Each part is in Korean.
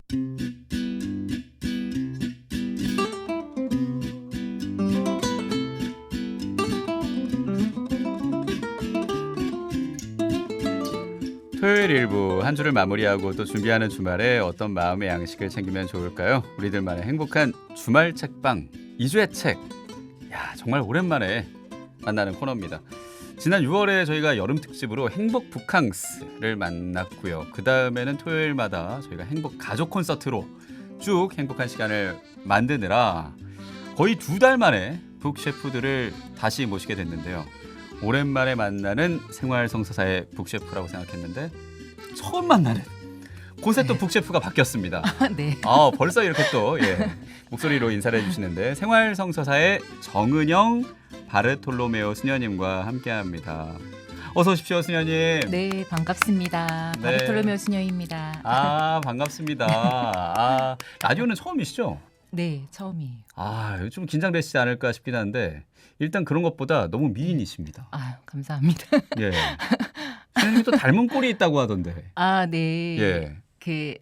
토요일 일부 한 주를 마무리하고 또 준비하는 주말에 어떤 마음의 양식을 챙기면 좋을까요? 우리들만의 행복한 주말 책방 2주의 책. 야, 정말 오랜만에 만나는 코너입니다. 지난 6월에 저희가 여름 특집으로 행복 북캉스를 만났고요. 그 다음에는 토요일마다 저희가 행복 가족 콘서트로 쭉 행복한 시간을 만드느라 거의 2달 만에 북셰프들을 다시 모시게 됐는데요. 오랜만에 만나는 생활성서사의 북셰프라고 생각했는데 처음 만나는 곳에 또 북셰프가 바뀌었습니다. 네. 벌써 이렇게 또 목소리로 인사를 해주시는데 생활성서사의 정은영 바르톨로메오 수녀님과 함께합니다. 어서 오십시오, 수녀님. 네, 반갑습니다. 네. 바르톨로메오 수녀입니다. 반갑습니다. 라디오는 처음이시죠? 네, 처음이에요. 좀 긴장되시지 않을까 싶긴 한데 일단 그런 것보다 너무 미인이십니다. 감사합니다. 예. 수녀님이 또 닮은 꼴이 있다고 하던데. 네. 예.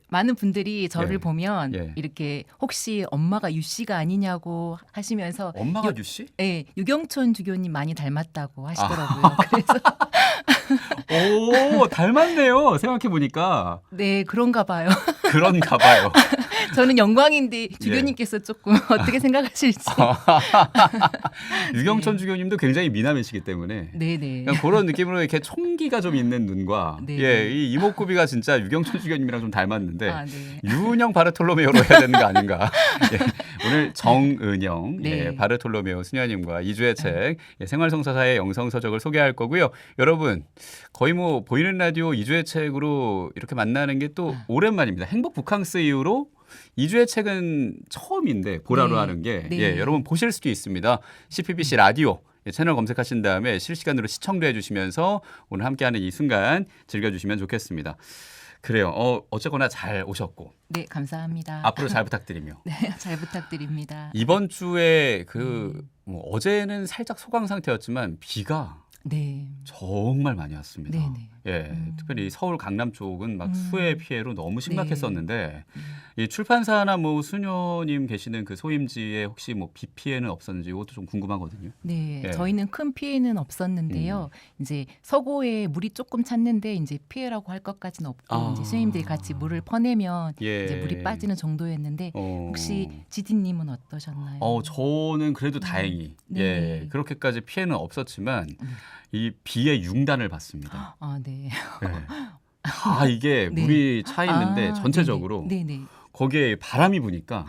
많은 분들이 저를 예. 보면 예. 이렇게 혹시 엄마가 유 씨가 아니냐고 하시면서 엄마가 유 씨? 네, 유경촌 주교님 많이 닮았다고 하시더라고요. 그래서 오, 닮았네요. 생각해 보니까. 네, 그런가 봐요. 그런가 봐요. 저는 영광인데 주교님께서 조금 어떻게 생각하실지. 유경천 주교님도 굉장히 미남이시기 때문에. 네네. 그냥 그런 느낌으로 이렇게 총기가 좀 있는 눈과 네. 이 이목구비가 진짜 유경천 주교님이랑 좀 닮았는데 네. 유은영 바르톨로메오로 해야 되는 거 아닌가. 오늘 정은영 네. 바르톨로메오 수녀님과 2주의 책 생활성서사의 영성서적을 소개할 거고요. 여러분 거의 뭐 보이는 라디오 2주의 책으로 이렇게 만나는 게 또 오랜만입니다. 행복 북캉스 이후로 2주의 책은 처음인데 보라로 네. 하는 게 네. 여러분 보실 수도 있습니다. CPBC 라디오 채널 검색하신 다음에 실시간으로 시청도 해주시면서 오늘 함께하는 이 순간 즐겨주시면 좋겠습니다. 그래요. 어쨌거나 잘 오셨고. 네, 감사합니다. 앞으로 잘 부탁드리며. 네, 잘 부탁드립니다. 이번 주에 어제는 살짝 소강 상태였지만 비가 네. 정말 많이 왔습니다. 네네. 특별히 서울 강남 쪽은 막 수해 피해로 너무 심각했었는데 이 출판사나 뭐 수녀님 계시는 그 소임지에 혹시 뭐 비 피해는 없었는지 이것도 좀 궁금하거든요. 네, 예. 저희는 큰 피해는 없었는데요. 이제 서고에 물이 조금 찼는데 이제 피해라고 할 것까지는 없고 이제 수님들이 같이 물을 퍼내면 이제 물이 빠지는 정도였는데 혹시 지디님은 어떠셨나요? 저는 그래도 다행히 네. 그렇게까지 피해는 없었지만 이 비의 융단을 받습니다. 네. 이게 네. 물이 차 있는데 전체적으로 네네. 거기에 바람이 부니까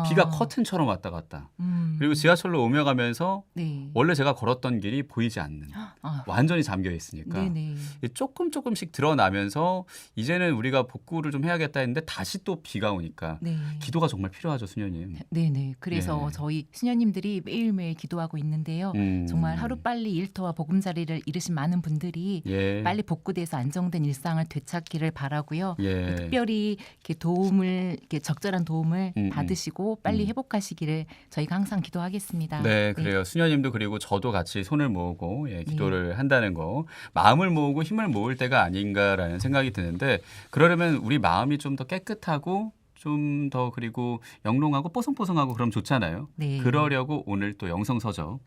비가 커튼처럼 왔다 갔다. 그리고 지하철로 오며 가면서 네. 원래 제가 걸었던 길이 보이지 않는 완전히 잠겨 있으니까 네네. 조금씩 드러나면서 이제는 우리가 복구를 좀 해야겠다 했는데 다시 또 비가 오니까 네. 기도가 정말 필요하죠, 수녀님. 네네. 그래서 저희 수녀님들이 매일매일 기도하고 있는데요. 정말 하루빨리 일터와 보금자리를 이루신 많은 분들이 빨리 복구돼서 안정된 일상을 되찾기를 바라고요. 특별히 이렇게 도움을 이렇게 적절한 도움을 받으시고 빨리 회복하시기를 저희가 항상 기도하겠습니다. 네, 그래요. 수녀님도 그리고 저도 같이 손을 모으고 기도를 한다는 거, 마음을 모으고 힘을 모을 때가 아닌가라는 생각이 드는데 그러려면 우리 마음이 좀 더 깨끗하고 좀 더 그리고 영롱하고 뽀송뽀송하고 그럼 좋잖아요. 네. 그러려고 오늘 또 영성서적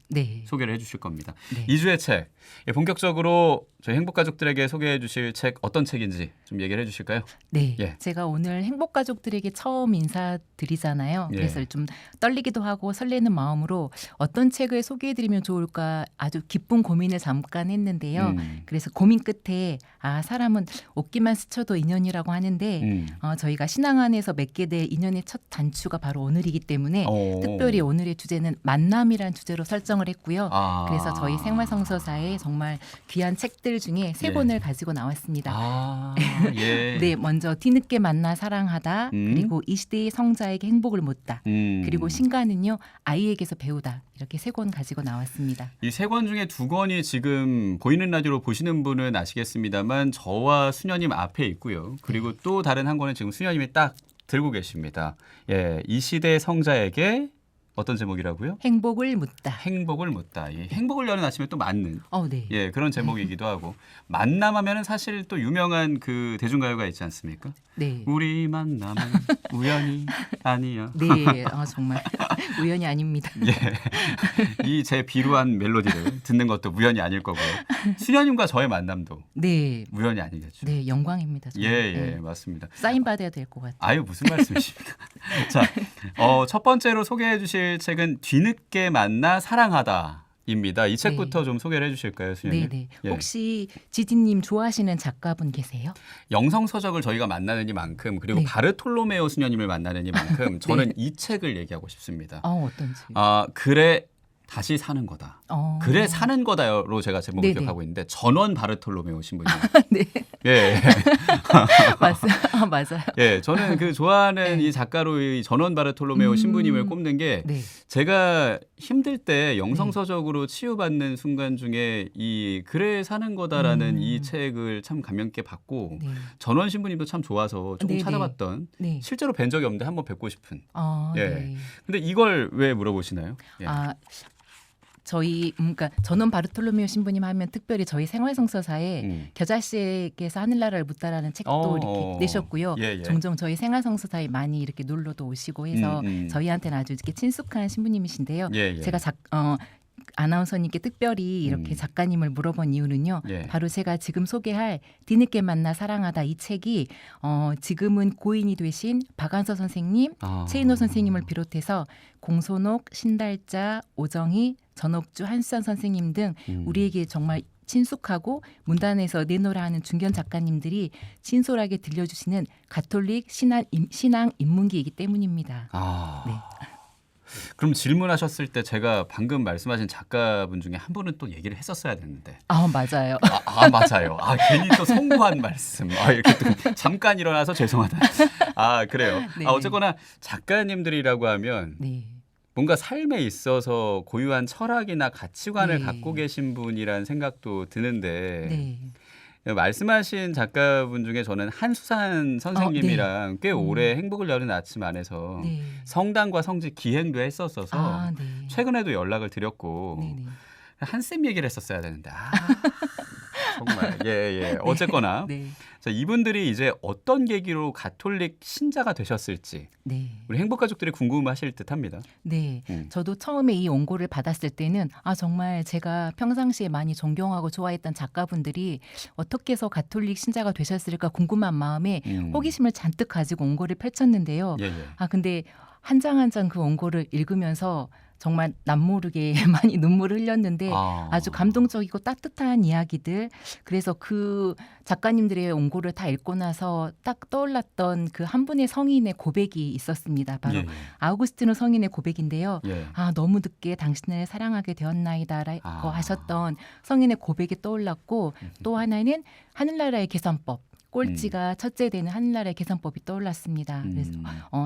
소개를 해주실 겁니다. 네. 2주의 책, 본격적으로 저희 행복가족들에게 소개해 주실 책 어떤 책인지 좀 얘기를 해 주실까요? 네, 제가 오늘 행복가족들에게 처음 인사드리잖아요. 그래서 좀 떨리기도 하고 설레는 마음으로 어떤 책을 소개해드리면 좋을까 아주 기쁜 고민을 잠깐 했는데요. 그래서 고민 끝에 사람은 옷기만 스쳐도 인연이라고 하는데 저희가 신앙 안에서 맺게 될 인연의 첫 단추가 바로 오늘이기 때문에 특별히 오늘의 주제는 만남이란 주제로 설정을 했고요. 그래서 저희 생활성서사에 정말 귀한 책들 중에 3권을 가지고 나왔습니다. 네, 먼저 뒤늦게 만나 사랑하다, 그리고 이 시대의 성자에게 행복을 묻다, 그리고 신가는요 아이에게서 배우다, 이렇게 3권 가지고 나왔습니다. 이 3권 중에 2권이 지금 보이는 라디오로 보시는 분은 아시겠습니다만 저와 수녀님 앞에 있고요. 그리고 또 다른 한 권은 지금 수녀님이 딱 들고 계십니다. 이 시대의 성자에게 어떤 제목이라고요? 행복을 묻다. 행복을 묻다. 이 행복을 여는 아침에 또 맞는 네. 예 그런 제목이기도 하고 만남하면은 사실 또 유명한 그 대중가요가 있지 않습니까? 네. 우리 만남은 우연이 아니야. 네. 정말 우연이 아닙니다. 예, 이 제 비루한 멜로디를 듣는 것도 우연이 아닐 거고요. 수녀님과 저의 만남도 네. 우연이 아니겠죠. 네, 영광입니다. 정말. 예, 네. 맞습니다. 사인 받아야 될 것 같아요. 아유 무슨 말씀이십니까? 자, 첫 번째로 소개해주실 책은 뒤늦게 만나 사랑하다입니다. 이 책부터 좀 소개를 해주실까요, 수녀님? 네. 예. 혹시 지디님 좋아하시는 작가분 계세요? 영성 서적을 저희가 만나는 이만큼 그리고 네. 바르톨로메오 수녀님을 만나는 이만큼 저는 이 책을 얘기하고 싶습니다. 어떤지. 그래 다시 사는 거다. 그래 사는 거다로 제가 제목을 네네. 기억하고 있는데 전원 바르톨로메오 신부님. 네. 예. 맞아요. 예, 저는 그 좋아하는 네. 이 작가로 이 전원 바르톨로메오 신부님을 꼽는 게 네. 제가 힘들 때 영성서적으로 치유받는 순간 중에 이 그래 사는 거다라는 이 책을 참 감명 깊게 봤고 네. 전원 신부님도 참 좋아서 조금 네네. 찾아봤던 네. 실제로 뵌 적이 없는데 한번 뵙고 싶은. 예. 네. 근데 이걸 왜 물어보시나요? 예. 저희 그러니까 전원 바르톨로메오 신부님 하면 특별히 저희 생활성서사에 겨자씨에게서 하늘나라를 묻다라는 책도 이렇게 내셨고요. 예. 종종 저희 생활성서사에 많이 이렇게 놀러도 오시고 해서 저희한테는 아주 이렇게 친숙한 신부님이신데요. 예. 제가 아나운서님께 특별히 이렇게 작가님을 물어본 이유는요. 예. 바로 제가 지금 소개할 뒤늦게 만나 사랑하다 이 책이 지금은 고인이 되신 박완서 선생님, 최인호 선생님을 비롯해서 공손옥, 신달자, 오정희, 전옥주, 한수선 선생님 등 우리에게 정말 친숙하고 문단에서 내노라 하는 중견 작가님들이 진솔하게 들려주시는 가톨릭 신앙 인문기이기 때문입니다. 네. 그럼 질문하셨을 때 제가 방금 말씀하신 작가분 중에 한 분은 또 얘기를 했었어야 됐는데. 맞아요. 맞아요. 괜히 또 송구한 말씀. 이렇게 또 잠깐 일어나서 죄송하다. 그래요. 네. 어쨌거나 작가님들이라고 하면 네. 뭔가 삶에 있어서 고유한 철학이나 가치관을 네. 갖고 계신 분이라는 생각도 드는데 네. 말씀하신 작가분 중에 저는 한수산 선생님이랑 꽤 오래 행복을 여는 아침 안에서 네. 성당과 성지 기행도 했었어서 네. 최근에도 연락을 드렸고 네네. 한쌤 얘기를 했었어야 되는데 정말 예. 어쨌거나 네. 자, 이분들이 이제 어떤 계기로 가톨릭 신자가 되셨을지 네. 우리 행복가족들이 궁금하실 듯합니다. 네. 저도 처음에 이 원고를 받았을 때는 정말 제가 평상시에 많이 존경하고 좋아했던 작가분들이 어떻게 해서 가톨릭 신자가 되셨을까 궁금한 마음에 호기심을 잔뜩 가지고 원고를 펼쳤는데요. 예. 근데 한 장 한 장 그 원고를 읽으면서 정말 남모르게 많이 눈물을 흘렸는데 아주 감동적이고 따뜻한 이야기들. 그래서 그 작가님들의 원고를 다 읽고 나서 딱 떠올랐던 그 한 분의 성인의 고백이 있었습니다. 바로 아우구스티노 성인의 고백인데요. 너무 늦게 당신을 사랑하게 되었나이다라고 하셨던 성인의 고백이 떠올랐고 또 하나는 하늘나라의 계산법. 꼴찌가 첫째 되는 하늘나라의 계산법이 떠올랐습니다. 그래서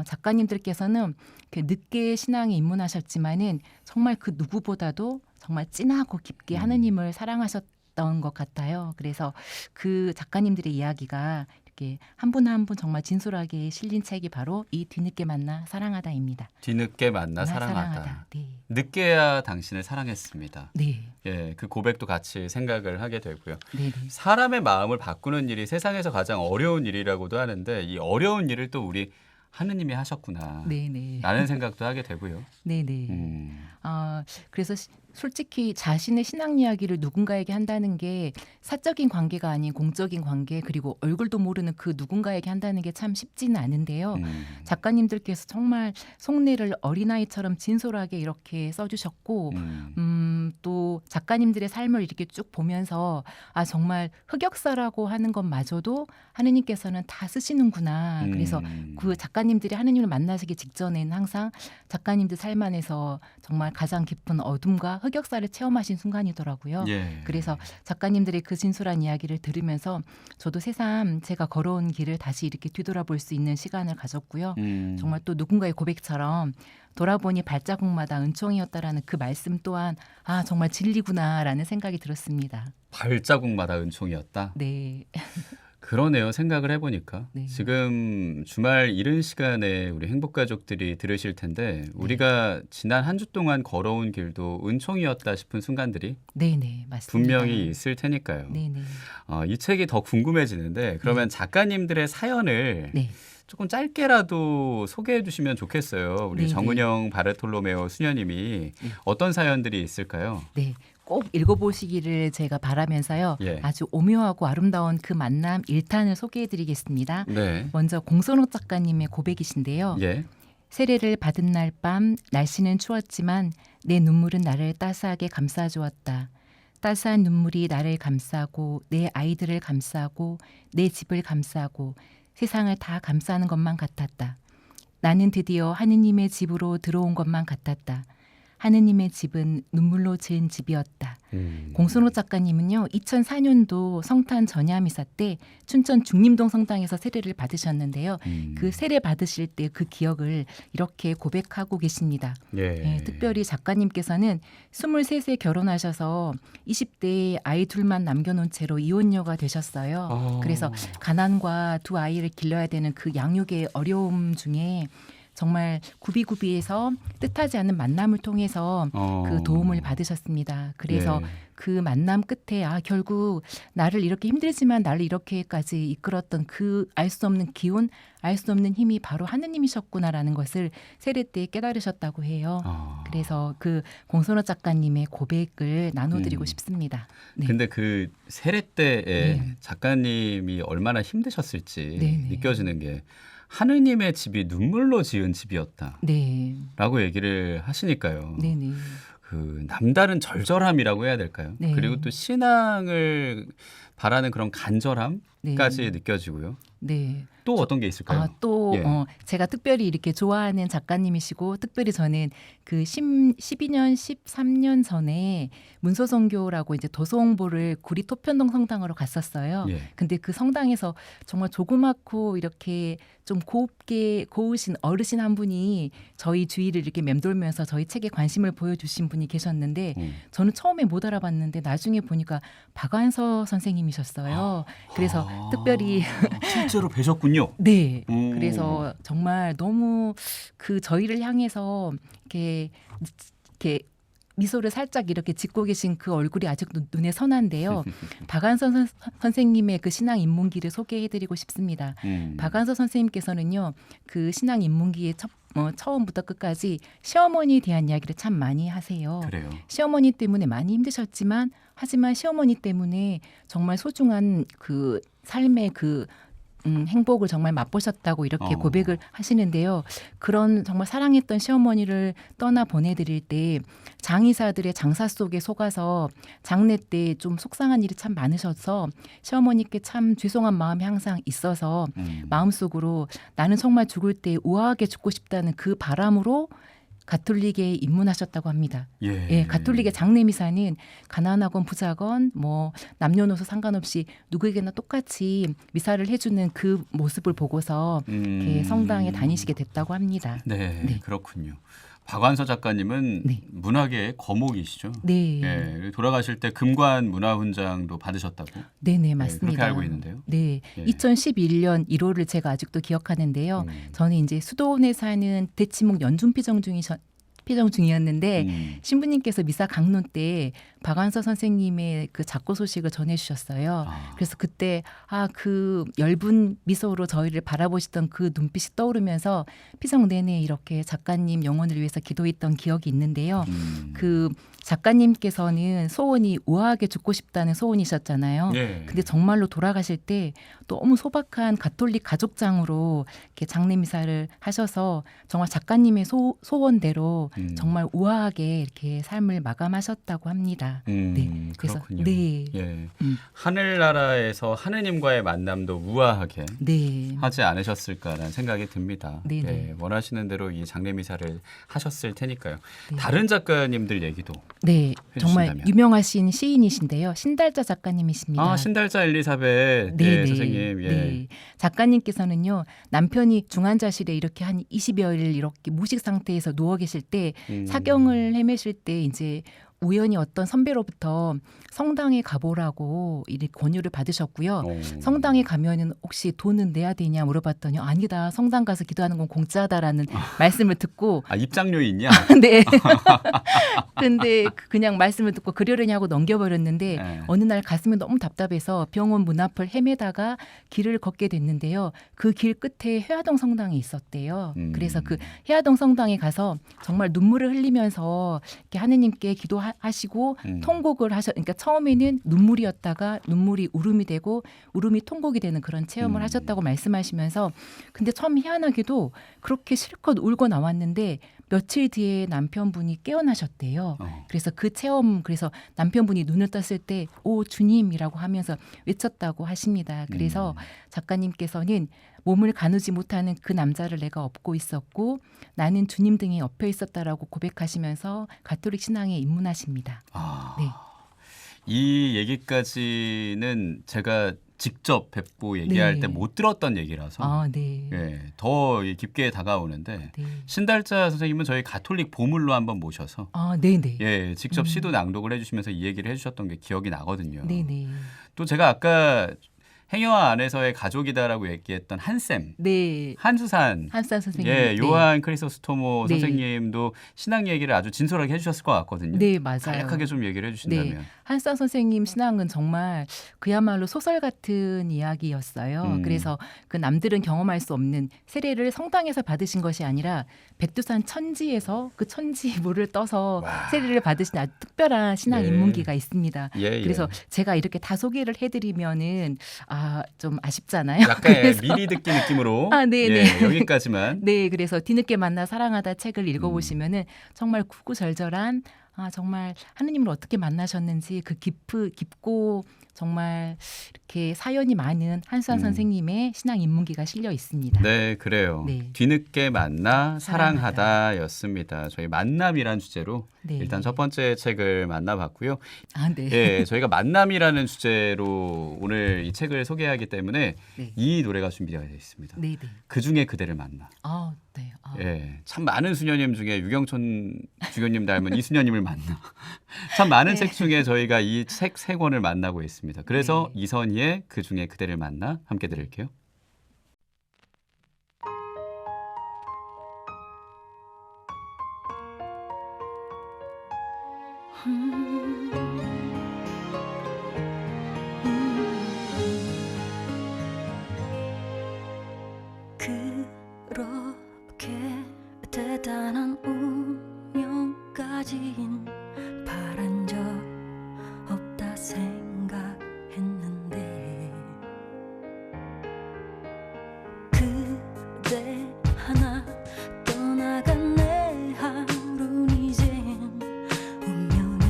작가님들께서는 늦게 신앙에 입문하셨지만은 정말 그 누구보다도 정말 진하고 깊게 하느님을 사랑하셨던 것 같아요. 그래서 그 작가님들의 이야기가 이렇게 한 분 한 분 정말 진솔하게 실린 책이 바로 이 뒤늦게 만나 사랑하다입니다. 뒤늦게 만나 사랑하다. 네. 늦게야 당신을 사랑했습니다. 네. 예, 그 고백도 같이 생각을 하게 되고요. 네네. 사람의 마음을 바꾸는 일이 세상에서 가장 어려운 일이라고도 하는데 이 어려운 일을 또 우리 하느님이 하셨구나. 네네. 라는 생각도 하게 되고요. 네네. 그래서 솔직히 자신의 신앙 이야기를 누군가에게 한다는 게 사적인 관계가 아닌 공적인 관계 그리고 얼굴도 모르는 그 누군가에게 한다는 게 참 쉽지는 않은데요. 작가님들께서 정말 속내를 어린아이처럼 진솔하게 이렇게 써주셨고 또 작가님들의 삶을 이렇게 쭉 보면서 정말 흑역사라고 하는 것마저도 하느님께서는 다 쓰시는구나. 그래서 그 작가님들이 하느님을 만나시기 직전에는 항상 작가님들 삶 안에서 정말 가장 깊은 어둠과 흑역사를 체험하신 순간이더라고요. 그래서 작가님들의 그 진솔한 이야기를 들으면서 저도 새삼 제가 걸어온 길을 다시 이렇게 뒤돌아볼 수 있는 시간을 가졌고요. 정말 또 누군가의 고백처럼 돌아보니 발자국마다 은총이었다라는 그 말씀 또한 정말 진리구나라는 생각이 들었습니다. 발자국마다 은총이었다? 네. 그러네요. 생각을 해보니까 네. 지금 주말 이른 시간에 우리 행복가족들이 들으실 텐데 우리가 지난 한 주 동안 걸어온 길도 은총이었다 싶은 순간들이 네네, 맞습니다. 분명히 있을 테니까요. 네네. 이 책이 더 궁금해지는데 그러면 작가님들의 사연을 네. 조금 짧게라도 소개해 주시면 좋겠어요. 우리 네네. 정은영 바르톨로메오 수녀님이 어떤 사연들이 있을까요? 네. 꼭 읽어보시기를 제가 바라면서요. 예. 아주 오묘하고 아름다운 그 만남 1탄을 소개해드리겠습니다. 네. 먼저 공선옥 작가님의 고백이신데요. 예. 세례를 받은 날 밤 날씨는 추웠지만 내 눈물은 나를 따스하게 감싸주었다. 따스한 눈물이 나를 감싸고 내 아이들을 감싸고 내 집을 감싸고 세상을 다 감싸는 것만 같았다. 나는 드디어 하느님의 집으로 들어온 것만 같았다. 하느님의 집은 눈물로 지은 집이었다. 공순호 작가님은요. 2004년도 성탄 전야미사 때 춘천 중림동 성당에서 세례를 받으셨는데요. 그 세례 받으실 때 그 기억을 이렇게 고백하고 계십니다. 예. 특별히 작가님께서는 23세 결혼하셔서 20대에 아이 둘만 남겨놓은 채로 이혼녀가 되셨어요. 그래서 가난과 두 아이를 길러야 되는 그 양육의 어려움 중에 정말 구비구비해서 뜻하지 않은 만남을 통해서 그 도움을 받으셨습니다. 그래서 예. 그 만남 끝에 결국 나를 이렇게 힘들지만 나를 이렇게까지 이끌었던 그 알 수 없는 기운, 알 수 없는 힘이 바로 하느님이셨구나라는 것을 세례 때 깨달으셨다고 해요. 그래서 그 공선호 작가님의 고백을 나눠드리고 싶습니다. 네. 근데 그 세례 때에 네. 작가님이 얼마나 힘드셨을지 네네. 느껴지는 게 하느님의 집이 눈물로 지은 집이었다라고 네. 얘기를 하시니까요. 네네. 그 남다른 절절함이라고 해야 될까요? 네. 그리고 또 신앙을 바라는 그런 간절함까지 네. 느껴지고요. 네. 또 어떤 게 있을까요? 또 예. 제가 특별히 이렇게 좋아하는 작가님이시고 특별히 저는 그 12년, 13년 전에 문소선교라고 이제 도서홍보를 구리 토편동 성당으로 갔었어요. 예. 근데 그 성당에서 정말 조그맣고 이렇게 좀 곱게 고우신 어르신 한 분이 저희 주위를 이렇게 맴돌면서 저희 책에 관심을 보여주신 분이 계셨는데 저는 처음에 못 알아봤는데 나중에 보니까 박완서 선생님이셨어요. 그래서 특별히 실제로 뵈셨군요. 네. 그래서 정말 너무 그 저희를 향해서 이렇게 미소를 살짝 이렇게 짓고 계신 그 얼굴이 아직도 눈에 선한데요. 박완서 선생님의 그 신앙 입문기를 소개해드리고 싶습니다. 박완서 선생님께서는요, 그 신앙 입문기에 처음부터 끝까지 시어머니에 대한 이야기를 참 많이 하세요. 그래요. 시어머니 때문에 많이 힘드셨지만, 하지만 시어머니 때문에 정말 소중한 그 삶의 그 행복을 정말 맛보셨다고 이렇게 고백을 하시는데요. 그런 정말 사랑했던 시어머니를 떠나 보내드릴 때 장의사들의 장사 속에 속아서 장례 때 좀 속상한 일이 참 많으셔서 시어머니께 참 죄송한 마음이 항상 있어서 마음속으로 나는 정말 죽을 때 우아하게 죽고 싶다는 그 바람으로 가톨릭에 입문하셨다고 합니다. 예. 가톨릭의 장례미사는 가난하건 부자건 뭐 남녀노소 상관없이 누구에게나 똑같이 미사를 해주는 그 모습을 보고서 이렇게 성당에 다니시게 됐다고 합니다. 네. 그렇군요. 박완서 작가님은 네. 문학의 거목이시죠. 네. 예, 돌아가실 때 금관 문화훈장도 받으셨다고. 네네, 맞습니다. 그렇게 알고 있는데요. 네, 예. 2011년 1월을 제가 아직도 기억하는데요. 저는 이제 수도원에 사는 대치목 연중 피정 중이었는데 신부님께서 미사 강론 때 박완서 선생님의 그 작고 소식을 전해주셨어요. 그래서 그때 그 엷은 미소로 저희를 바라보시던 그 눈빛이 떠오르면서 피정 내내 이렇게 작가님 영혼을 위해서 기도했던 기억이 있는데요. 그 작가님께서는 소원이 우아하게 죽고 싶다는 소원이셨잖아요. 예. 근데 정말로 돌아가실 때 너무 소박한 가톨릭 가족장으로 이렇게 장례미사를 하셔서 정말 작가님의 소원대로 정말 우아하게 이렇게 삶을 마감하셨다고 합니다. 네, 그래서 그렇군요. 네, 예. 하늘나라에서 하느님과의 만남도 우아하게 네, 하지 않으셨을까라는 생각이 듭니다. 네, 네. 예, 원하시는 대로 이 장례미사를 하셨을 테니까요. 네. 다른 작가님들 얘기도 네, 정말 해주신다면. 유명하신 시인이신데요. 신달자 작가님이십니다. 신달자 엘리사벳 네, 선생님. 예. 네. 작가님께서는요, 남편이 중환자실에 이렇게 한 20여일 이렇게 무식 상태에서 누워 계실 때 사경을 헤매실 때 이제 우연히 어떤 선배로부터 성당에 가보라고 이 권유를 받으셨고요. 성당에 가면은 혹시 돈은 내야 되냐 물어봤더니 아니다. 성당 가서 기도하는 건 공짜다라는 말씀을 듣고 입장료 있냐? 네. 근데 그냥 말씀을 듣고 그러려냐고 넘겨버렸는데 네. 어느 날 가슴이 너무 답답해서 병원 문 앞을 헤매다가 길을 걷게 됐는데요. 그 길 끝에 해화동 성당이 있었대요. 그래서 그 해화동 성당에 가서 정말 눈물을 흘리면서 이렇게 하느님께 기도하시고 통곡을 그러니까 처음에는 눈물이었다가 눈물이 울음이 되고 울음이 통곡이 되는 그런 체험을 하셨다고 말씀하시면서 근데 참 희한하게도 그렇게 실컷 울고 나왔는데 며칠 뒤에 남편분이 깨어나셨대요. 그래서 그 체험 그래서 남편분이 눈을 떴을 때 오 주님이라고 하면서 외쳤다고 하십니다. 그래서 작가님께서는 몸을 가누지 못하는 그 남자를 내가 업고 있었고 나는 주님 등에 엎여 있었다라고 고백하시면서 가톨릭 신앙에 입문하십니다. 네. 이 얘기까지는 제가 직접 뵙고 얘기할 네. 때 못 들었던 얘기라서 네. 예, 더 깊게 다가오는데 네. 신달자 선생님은 저희 가톨릭 보물로 한번 모셔서 네네. 예, 직접 시도 낭독을 해주시면서 이 얘기를 해주셨던 게 기억이 나거든요. 네네. 또 제가 아까 행여와 안에서의 가족이다라고 얘기했던 한쌤, 네. 한수산, 한산 선생님. 예, 요한 크리소스토모 네. 선생님도 신앙 얘기를 아주 진솔하게 해주셨을 것 같거든요. 네, 맞아요. 간략하게 좀 얘기를 해주신다면. 네. 한산 선생님 신앙은 정말 그야말로 소설 같은 이야기였어요. 그래서 그 남들은 경험할 수 없는 세례를 성당에서 받으신 것이 아니라 백두산 천지에서 그 천지 물을 떠서 세례를 받으신 아주 특별한 신앙 입문기가 있습니다. 예, 그래서 제가 이렇게 다 소개를 해드리면은 좀 아쉽잖아요. 약간의 그래서 미리 듣기 느낌으로 네네. 예, 여기까지만. 네, 그래서 뒤늦게 만나 사랑하다 책을 읽어보시면은 정말 구구절절한 정말 하느님을 어떻게 만나셨는지 그 깊고 정말 이렇게 사연이 많은 한수환 선생님의 신앙 입문기가 실려 있습니다. 네, 그래요. 네. 뒤늦게 만나 사랑하다였습니다. 저희 만남이란 주제로 네. 일단 첫 번째 책을 만나봤고요. 네. 예, 저희가 만남이라는 주제로 오늘 이 책을 소개하기 때문에 네. 이 노래가 준비되어 있습니다. 네, 네. 그 중에 그대를 만나. 네. 예, 참 많은 수녀님 중에 유경촌 주교님 닮은 이수녀님을 만나. 참 많은 책 중에 저희가 이 책 세 권을 만나고 있습니다. 그래서 네. 이선희의 그 중에 그대를 만나 함께 들을게요. 그렇게 대단한 운명까진 바란 적 없다 생각했는데 그대 하나 떠나간 내 하루는 이젠 운명이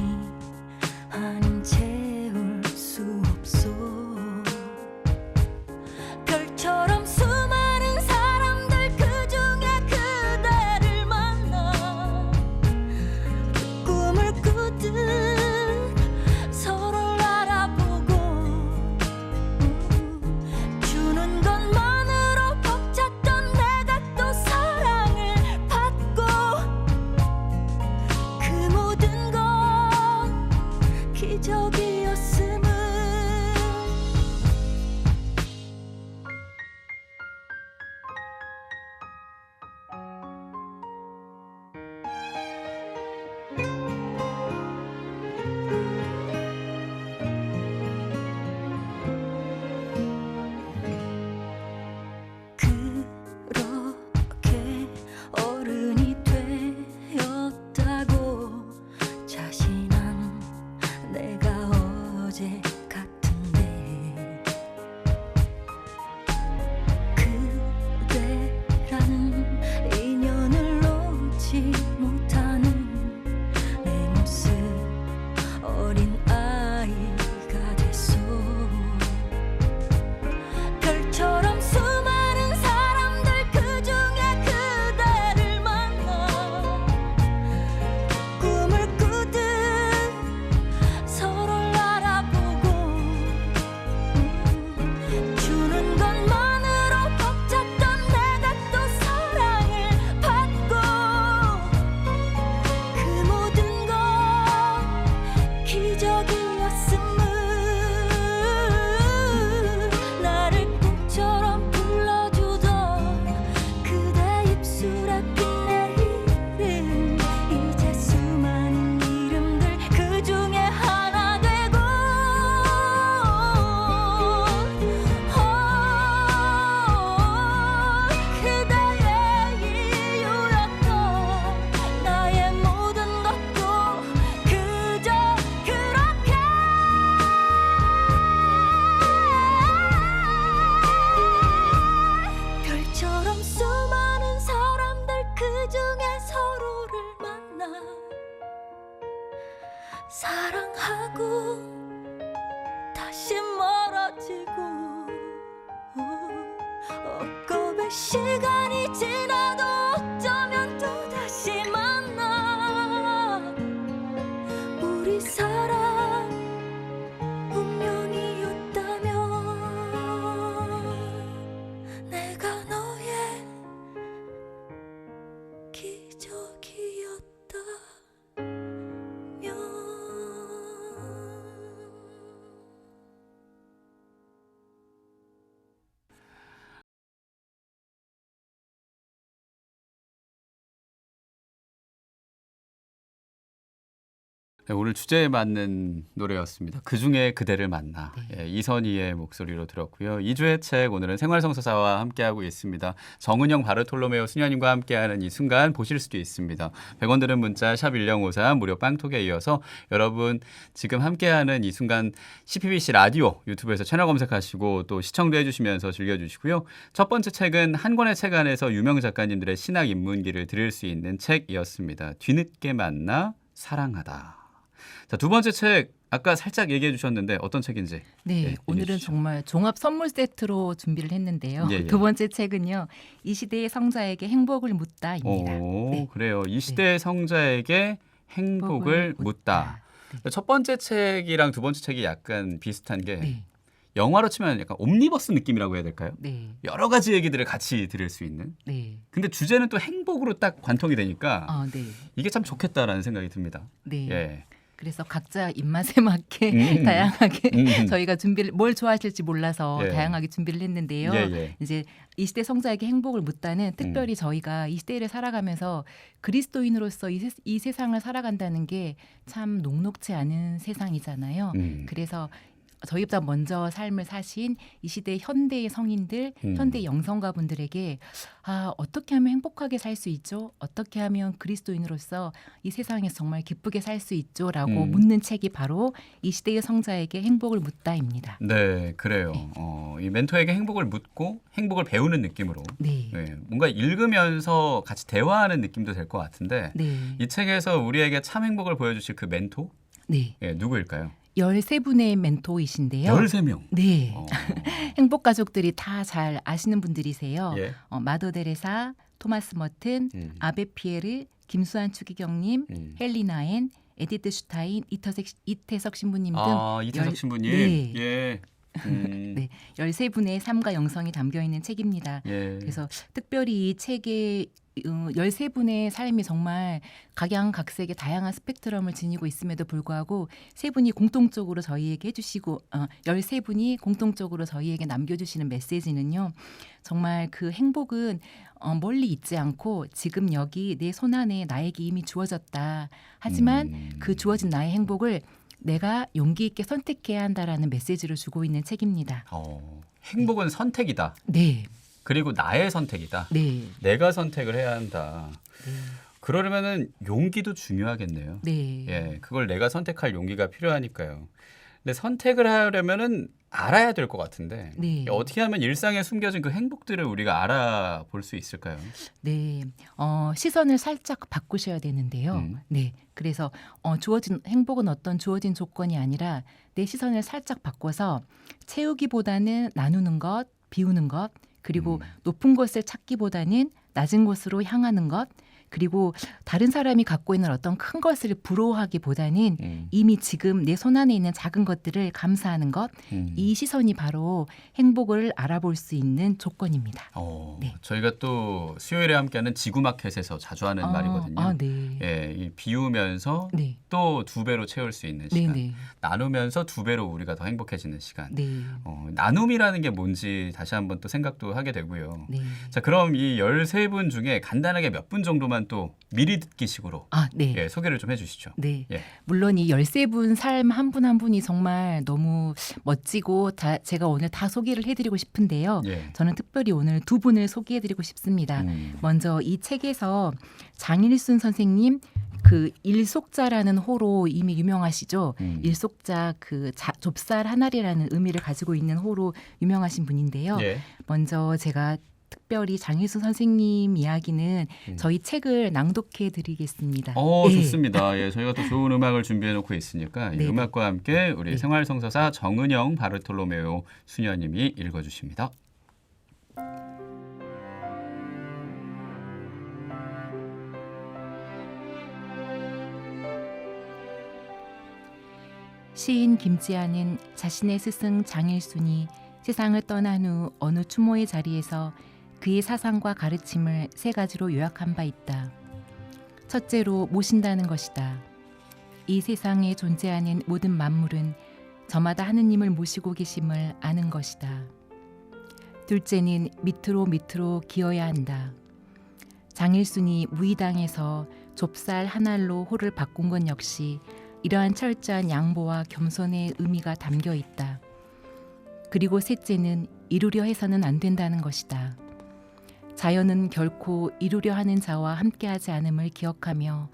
아닌 채울 수 없어 별처럼 수많은 사람들 그중에 그대를 만나 꿈을 하고 다시 멀어지고 억겁의 시간이 지나도 어쩌면 또 다시 만나 우리 사랑 운명이었다면 내가 너의 기적이었다면 네, 오늘 주제에 맞는 노래였습니다. 그중에 그대를 만나. 네. 예, 이선희의 목소리로 들었고요. 2주의 책 오늘은 생활성서사와 함께하고 있습니다. 정은영, 바르톨로메오, 수녀님과 함께하는 이 순간 보실 수도 있습니다. 100원 드는 문자 샵 1053 무료 빵톡에 이어서 여러분 지금 함께하는 이 순간 CPBC 라디오 유튜브에서 채널 검색하시고 또 시청도 해주시면서 즐겨주시고요. 첫 번째 책은 한 권의 책 안에서 유명 작가님들의 신학 입문기를 들을 수 있는 책이었습니다. 뒤늦게 만나 사랑하다. 자, 두 번째 책 아까 살짝 얘기해 주셨는데 어떤 책인지. 네, 얘기해 오늘은 주시죠. 정말 종합 선물 세트로 준비를 했는데요. 예, 예. 두 번째 책은요. 이 시대의 성자에게 행복을 묻다입니다. 오, 네. 그래요. 이 시대의 성자에게 행복을 묻다. 첫 번째 책이랑 두 번째 책이 약간 비슷한 게 네, 영화로 치면 약간 옴니버스 느낌이라고 해야 될까요? 네, 여러 가지 얘기들을 같이 들을 수 있는. 네. 근데 주제는 또 행복으로 딱 관통이 되니까 네, 이게 참 좋겠다라는 생각이 듭니다. 네. 예. 그래서 각자 입맛에 맞게 다양하게 저희가 준비를 뭘 좋아하실지 몰라서 예. 다양하게 준비를 했는데요. 예, 예. 이제 이 시대 성자에게 행복을 묻다는 특별히 저희가 이 시대를 살아가면서 그리스도인으로서 이 세상을 살아간다는 게 참 녹록지 않은 세상이잖아요. 그래서 저희보다 먼저 삶을 사신 이 시대 현대의 성인들, 현대 영성가분들에게 어떻게 하면 행복하게 살 수 있죠? 어떻게 하면 그리스도인으로서 이 세상에서 정말 기쁘게 살 수 있죠? 라고 묻는 책이 바로 이 시대의 성자에게 행복을 묻다입니다. 네, 그래요. 네. 이 멘토에게 행복을 묻고 행복을 배우는 느낌으로 네. 네, 뭔가 읽으면서 같이 대화하는 느낌도 될 것 같은데 네. 이 책에서 우리에게 참 행복을 보여주실 그 멘토? 네. 예, 누구일까요? 13분의 멘토이신데요. 13명. 네. 행복 가족들이 다 잘 아시는 분들이세요. 예. 마더 데레사, 토마스 머튼, 아베 피에르, 김수환 추기경님, 헬리나엔, 에디트 슈타인, 이태석 신부님 등 이태석 신부님. 네. 예. 네, 13분의 삶과 영성이 담겨 있는 책입니다. 예. 그래서 특별히 이 책에 13분의 삶이 정말 각양각색의 다양한 스펙트럼을 지니고 있음에도 불구하고 세 분이 공통적으로 저희에게 해주시고 13분이 공통적으로 저희에게 남겨주시는 메시지는요. 정말 그 행복은 멀리 있지 않고 지금 여기 내 손안에 나에게 이미 주어졌다. 하지만 그 주어진 나의 행복을 내가 용기 있게 선택해야 한다라는 메시지를 주고 있는 책입니다. 행복은 선택이다. 네. 그리고 나의 선택이다. 네. 내가 선택을 해야 한다. 네. 그러려면은 용기도 중요하겠네요. 네. 예, 그걸 내가 선택할 용기가 필요하니까요. 근데 선택을 하려면은 알아야 될 것 같은데 네. 어떻게 하면 일상에 숨겨진 그 행복들을 우리가 알아볼 수 있을까요? 네, 시선을 살짝 바꾸셔야 되는데요. 네, 그래서 주어진 행복은 어떤 주어진 조건이 아니라 내 시선을 살짝 바꿔서 채우기보다는 나누는 것, 비우는 것, 그리고 높은 곳을 찾기보다는 낮은 곳으로 향하는 것, 그리고 다른 사람이 갖고 있는 어떤 큰 것을 부러워하기보다는 이미 지금 내 손안에 있는 작은 것들을 감사하는 것, 이 시선이 바로 행복을 알아볼 수 있는 조건입니다. 네. 저희가 또 수요일에 함께하는 지구마켓에서 자주 하는 말이거든요. 네. 예, 이 비우면서 네. 또 2배로 채울 수 있는 시간, 네. 나누면서 2배로 우리가 더 행복해지는 시간. 네. 나눔이라는 게 뭔지 다시 한번 또 생각도 하게 되고요. 네. 자, 그럼 이 13분 중에 간단하게 몇 분 정도만 또 미리 듣기식으로 네. 예, 소개를 좀 해주시죠. 네. 예. 물론 이 13분 삶 한 분 한 분이 정말 너무 멋지고 제가 오늘 다 소개를 해드리고 싶은데요. 예. 저는 특별히 오늘 두 분을 소개해드리고 싶습니다. 먼저 이 책에서 장일순 선생님 그 일속자라는 호로 이미 유명하시죠. 일속자 그 좁쌀 한 알이라는 의미를 가지고 있는 호로 유명하신 분인데요. 예. 먼저 제가 특별히 장일수 선생님 이야기는 저희 책을 낭독해 드리겠습니다. 예. 좋습니다. 예, 저희가 또 좋은 음악을 준비해 놓고 있으니까 이 네. 음악과 함께 우리 네. 생활성서사 정은영 바르톨로메오 수녀님이 읽어주십니다. 시인 김지아는 자신의 스승 장일순이 세상을 떠난 후 어느 추모의 자리에서 그의 사상과 가르침을 세 가지로 요약한 바 있다. 첫째로 모신다는 것이다. 이 세상에 존재하는 모든 만물은 저마다 하느님을 모시고 계심을 아는 것이다. 둘째는 밑으로 기어야 한다. 장일순이 무의당에서 좁쌀 한 알로 호를 바꾼 건 역시 이러한 철저한 양보와 겸손의 의미가 담겨 있다. 그리고 셋째는 이루려 해서는 안 된다는 것이다. 자연은 결코 이루려 하는 자와 함께하지 않음을 기억하며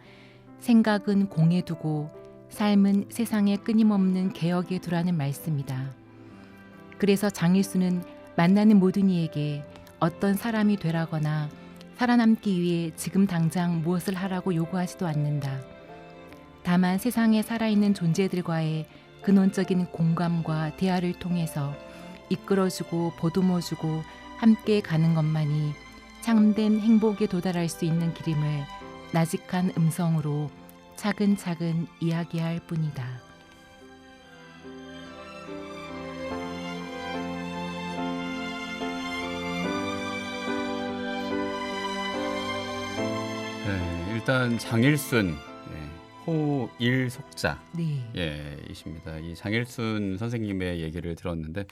생각은 공에 두고 삶은 세상에 끊임없는 개혁에 두라는 말씀이다. 그래서 장일수는 만나는 모든 이에게 어떤 사람이 되라거나 살아남기 위해 지금 당장 무엇을 하라고 요구하지도 않는다. 다만 세상에 살아있는 존재들과의 근원적인 공감과 대화를 통해서 이끌어주고 보듬어주고 함께 가는 것만이 참된 행복에 도달할 수 있는 길임을 나직한 음성으로 차근차근 이야기할 뿐이다. 네, 일단 장일순 호일속자 네. 이십니다. 이 장일순 선생님의 얘기를 들었는데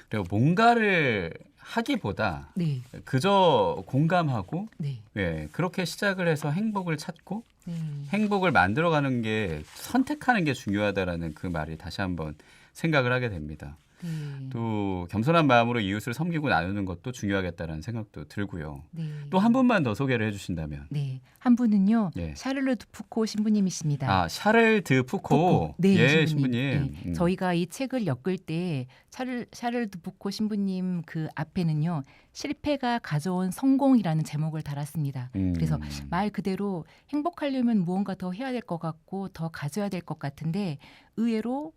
그리고 뭔가를 하기보다 네. 그저 공감하고 네. 그렇게 시작을 해서 행복을 찾고 네. 행복을 만들어가는 게 선택하는 게 중요하다라는 그 말이 다시 한번 생각을 하게 됩니다. 네. 또 겸손한 마음으로 이웃을 섬기고 나누는 것도 중요하겠다라는 생각도 들고요. 네. 또 한 분만 더 소개를 해주신다면. 네. 한 분은요. 예. 샤를르 푸코 신부님이십니다. 아, 샤를 드 푸코. 네, 신부님. 네. 저희가 이 책을 엮을 때 샤를 드 푸코 신부님 그 앞에는요. 실패가 가져온 성공이라는 제목을 달았습니다. 그래서 말 그대로 행복하려면 무언가 더 해야 될 것 같고 더 가져야 될 것 같은데 의외로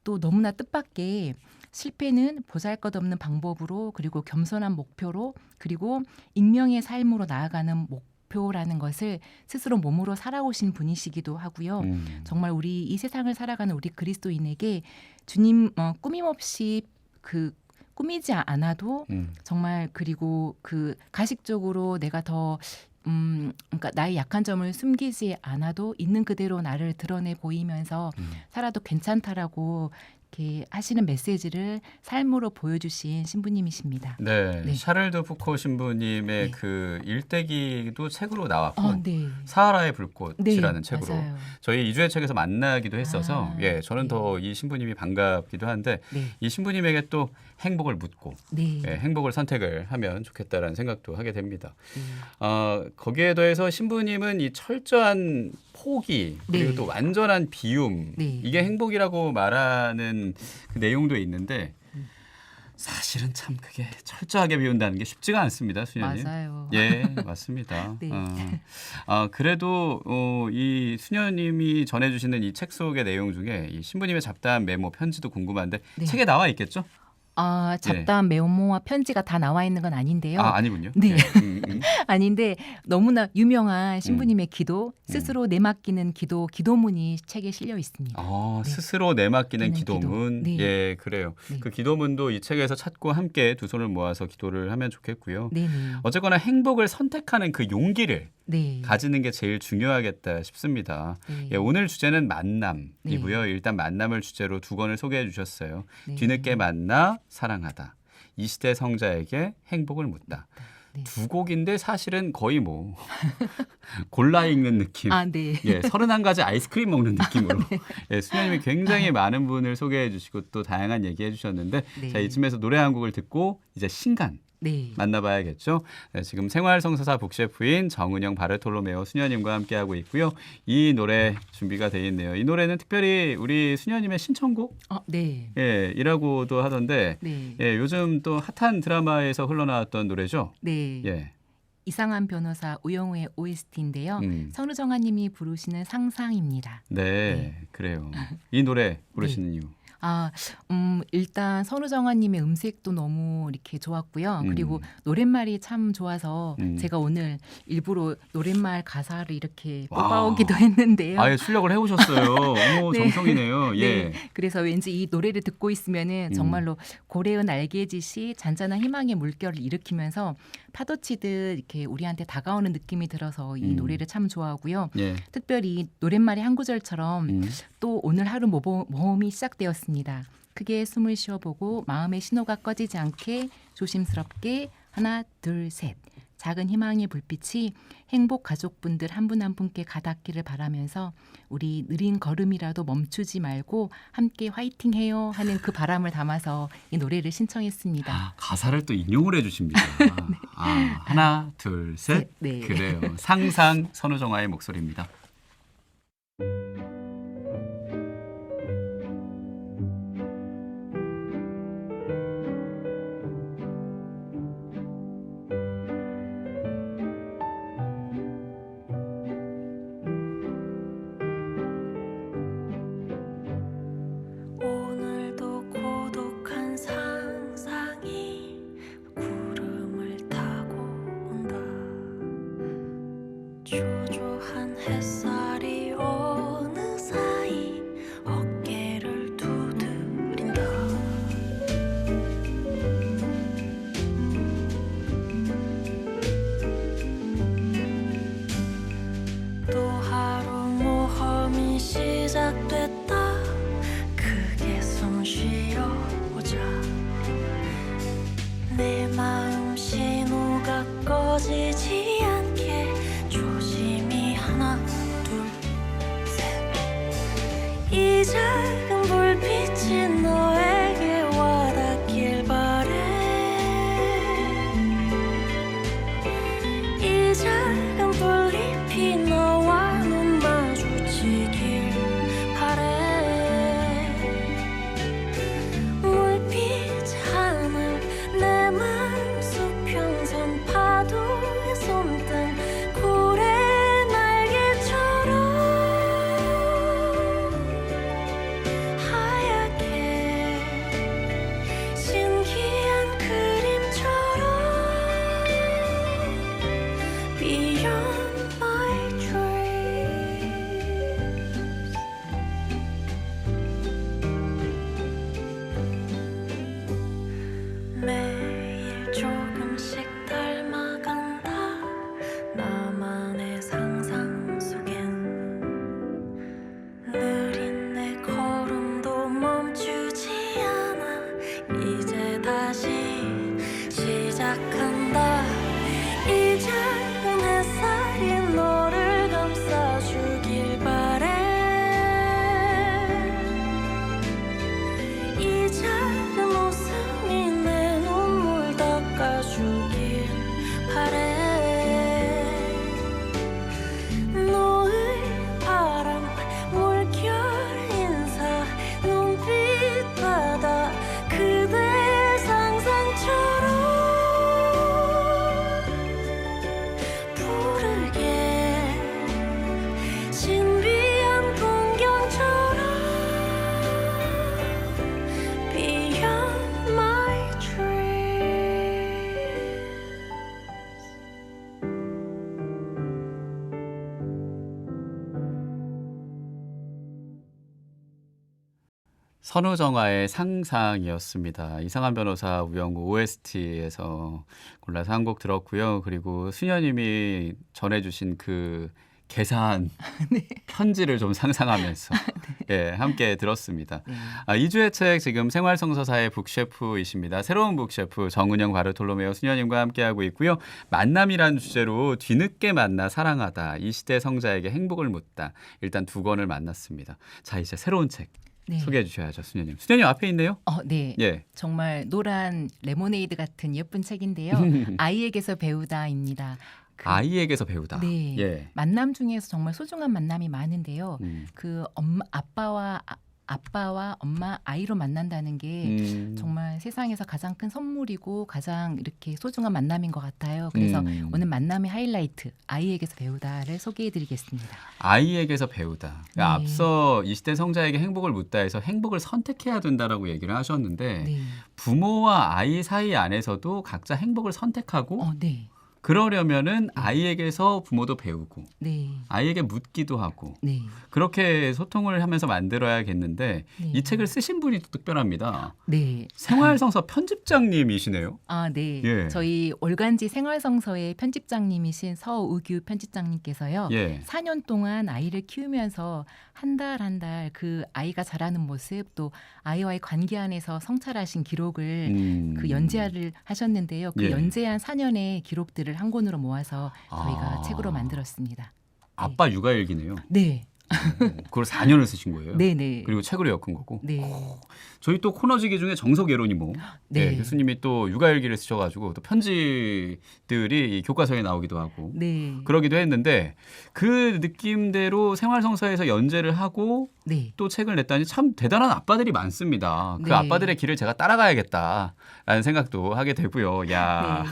또 너무나 뜻밖의 실패는 보잘것없는 방법으로 그리고 겸손한 목표로 그리고 익명의 삶으로 나아가는 목표라는 것을 스스로 몸으로 살아오신 분이시기도 하고요. 정말 우리 이 세상을 살아가는 우리 그리스도인에게 주님 꾸밈없이 그 꾸미지 않아도 정말 그리고 그 가식적으로 내가 더 그러니까 나의 약한 점을 숨기지 않아도 있는 그대로 나를 드러내 보이면서 살아도 괜찮다라고 이렇게 하시는 메시지를 삶으로 보여주신 신부님이십니다. 네, 네. 샤를드 푸코 신부님의 네. 그 일대기도 책으로 나왔고 네. 사하라의 불꽃이라는 네, 책으로 맞아요. 저희 이주의 책에서 만나기도 했어서 저는 네. 더 이 신부님이 반갑기도 한데 네. 이 신부님에게 또 행복을 묻고 네. 행복을 선택을 하면 좋겠다라는 생각도 하게 됩니다. 네. 거기에 더해서 신부님은 이 철저한 포기 그리고 네. 또 완전한 비움 네. 이게 행복이라고 말하는 그 내용도 있는데 사실은 참 그게 철저하게 비운다는 게 쉽지가 않습니다, 수녀님. 맞아요. 예, 맞습니다. 네. 그래도 이 수녀님이 전해주시는 이 책 속의 내용 중에 이 신부님의 잡다한 메모 편지도 궁금한데 네. 책에 나와 있겠죠? 잡다한 메모와 편지가 다 나와 있는 건 아닌데요. 아니군요. 네. 예, 아닌데 너무나 유명한 신부님의 기도, 스스로 내맡기는 기도문이 책에 실려 있습니다. 네. 스스로 내맡기는 기도. 기도문. 네. 예, 그래요. 네. 그 기도문도 이 책에서 찾고 함께 두 손을 모아서 기도를 하면 좋겠고요. 네네. 어쨌거나 행복을 선택하는 그 용기를 네. 가지는 게 제일 중요하겠다 싶습니다. 네. 예, 오늘 주제는 만남이고요. 일단 만남을 주제로 두 권을 소개해 주셨어요. 네. 뒤늦게 만나 사랑하다. 이 시대 성자에게 행복을 묻다. 네. 두 곡인데 사실은 거의 뭐 골라 읽는 느낌. 네. 예, 31가지 아이스크림 먹는 느낌으로 예, 수녀님이 굉장히 많은 분을 소개해 주시고 또 다양한 얘기해 주셨는데 네. 자, 이쯤에서 노래 한 곡을 듣고 이제 신간 네. 만나봐야겠죠. 네, 지금 생활성서사 북셰프인 정은영 바르톨로메오 수녀님과 함께하고 있고요. 이 노래 준비가 돼 있네요. 이 노래는 특별히 우리 수녀님의 신청곡? 네. 예, 이라고도 하던데 네. 예, 요즘 또 핫한 드라마에서 흘러나왔던 노래죠. 네. 예. 이상한 변호사 우영우의 OST인데요. 음. 선우정아님이 부르시는 상상입니다. 네, 그래요. 이 노래 부르시는 이유. 일단 선우정아님의 음색도 너무 이렇게 좋았고요. 그리고 노랫말이 참 좋아서 제가 오늘 일부러 노랫말 가사를 이렇게 와. 뽑아오기도 했는데요. 아예 출력을 해오셨어요. 어머, 네. 정성이네요. 예. 네, 그래서 왠지 이 노래를 듣고 있으면은 정말로 고래의 날개짓이 잔잔한 희망의 물결을 일으키면서 파도치듯 이렇게 우리한테 다가오는 느낌이 들어서 이 노래를 참 좋아하고요. 예. 특별히 노랫말의 한 구절처럼 또 오늘 하루 모험이 시작되었습니다. 크게 숨을 쉬어보고 마음의 신호가 꺼지지 않게 조심스럽게 하나 둘 셋. 작은 희망의 불빛이 행복 가족분들 한 분 한 분께 가닿기를 바라면서 우리 느린 걸음이라도 멈추지 말고 함께 화이팅해요 하는 그 바람을 담아서 이 노래를 신청했습니다. 아, 가사를 또 인용을 해주십니다. 아, 하나, 둘, 셋. 네. 그래요. 상상 선우정아의 목소리입니다. 오늘도 고독한 상상이 구름을 타고 온다. 초조한 햇살이 어느 사이 어깨를 두드린다. 또 하루 모험이 시작됐다. 크게 숨 쉬어보자. 내 마음 신호가 꺼지지 않게 조심히 하나 둘 셋. 이 작은 불빛이 너에게 와닿길 바래. 이 작은 불잎이 너와 눈 마주치길 바래. 물빛 하늘 내 맘 수평선 파도에 손등 고래 날개처럼 하얗게 신기한 그림처럼 Beyond my dreams. 매일 조금씩 닮아간다. 나만의 상상 속엔 느린 내 걸음도 멈추지 않아. 이제 다시 시작한다. 이 작은 햇살이 너를 감싸주길 바래. 이 작은 웃음이 내 눈물 닦아주길 바래. 노을 바람 물결 인사 눈빛 바다 그대 상상처럼 푸르게 신비한 풍경처럼 Beyond my dreams. 선우정아의 상상이었습니다. 이상한 변호사 우영우 OST에서 골라서 한 곡 들었고요. 그리고 수녀님이 전해주신 그 계산 편지를 좀 상상하면서 예, 함께 들었습니다. 이주의 책 지금 생활성서사의 북셰프이십니다. 새로운 북셰프 정은영 바르톨로메오 수녀님과 함께하고 있고요. 만남이란 주제로 뒤늦게 만나 사랑하다. 이 시대 성자에게 행복을 묻다. 일단 두 권을 만났습니다. 자, 이제 새로운 책. 네. 소개해 주셔야죠, 수녀님. 수녀님 앞에 있네요. 네. 예. 정말 노란 레모네이드 같은 예쁜 책인데요. 아이에게서 배우다입니다. 아이에게서 배우다. 네. 예. 만남 중에서 정말 소중한 만남이 많은데요. 음. 그 아빠와 엄마, 아이로 만난다는 게 정말 세상에서 가장 큰 선물이고 가장 이렇게 소중한 만남인 것 같아요. 그래서 오늘 만남의 하이라이트 아이에게서 배우다를 소개해드리겠습니다. 아이에게서 배우다. 네. 앞서 20대 성자에게 행복을 묻다 해서 행복을 선택해야 된다라고 얘기를 하셨는데 네. 부모와 아이 사이 안에서도 각자 행복을 선택하고 네. 그러려면은 아이에게서 부모도 배우고 네. 아이에게 묻기도 하고 네. 그렇게 소통을 하면서 만들어야겠는데 네. 이 책을 쓰신 분이 또 특별합니다. 네. 생활성서 편집장님이시네요. 네. 예. 저희 올간지 생활성서의 편집장님이신 서우규 편집장님께서요. 예. 4년 동안 아이를 키우면서 한 달 한 달 그 아이가 자라는 모습 또 아이와의 관계 안에서 성찰하신 기록을 그 연재를 하셨는데요. 그 예. 연재한 4년의 기록들을 한 권으로 모아서 저희가 아. 책으로 만들었습니다. 아빠 육아일기네요. 네. 그걸 4년을 쓰신 거예요. 네네. 그리고 책으로 엮은 거고. 네. 저희 또 코너지기 중에 정석 예로니모 네. 교수님이 또 육아일기를 쓰셔가지고 또 편지들이 이 교과서에 나오기도 하고 네. 그러기도 했는데 그 느낌대로 생활성서에서 연재를 하고 네. 또 책을 냈다니 참 대단한 아빠들이 많습니다. 그 네. 아빠들의 길을 제가 따라가야겠다라는 생각도 하게 되고요. 야,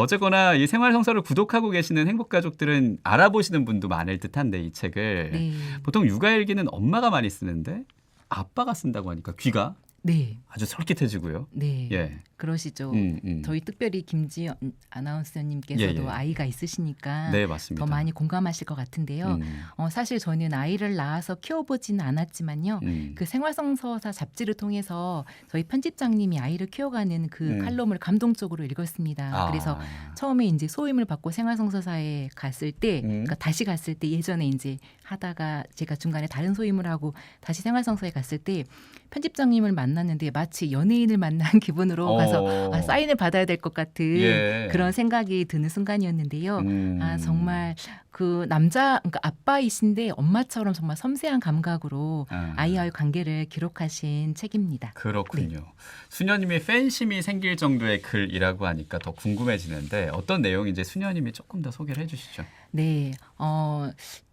어쨌거나 이 생활성서를 구독하고 계시는 행복가족들은 알아보시는 분도 많을 듯한데 이 책을 네. 보통 육아일기는 엄마가 많이 쓰는데 아빠가 쓴다고 하니까 귀가 네. 아주 솔깃해지고요. 네. 예. 그러시죠. 음. 저희 특별히 김지연 아나운서님께서도 예, 예. 아이가 있으시니까 네, 맞습니다. 더 많이 공감하실 것 같은데요. 사실 저는 아이를 낳아서 키워보지는 않았지만요. 그 생활성서사 잡지를 통해서 저희 편집장님이 아이를 키워가는 그 칼럼을 감동적으로 읽었습니다. 그래서 처음에 이제 소임을 받고 생활성서사에 갔을 때, 그러니까 다시 갔을 때 예전에 이제 하다가 제가 중간에 다른 소임을 하고 다시 생활성서에 갔을 때 편집장님을 만났는데 마치 연예인을 만난 기분으로 가서 사인을 받아야 될 것 같은 예. 그런 생각이 드는 순간이었는데요. 정말 그 남자, 그러니까 아빠이신데 엄마처럼 정말 섬세한 감각으로 아이와의 관계를 기록하신 책입니다. 그렇군요. 수녀님이 팬심이 생길 정도의 글이라고 하니까 더 궁금해지는데 어떤 내용인지 수녀님이 조금 더 소개를 해주시죠. 네,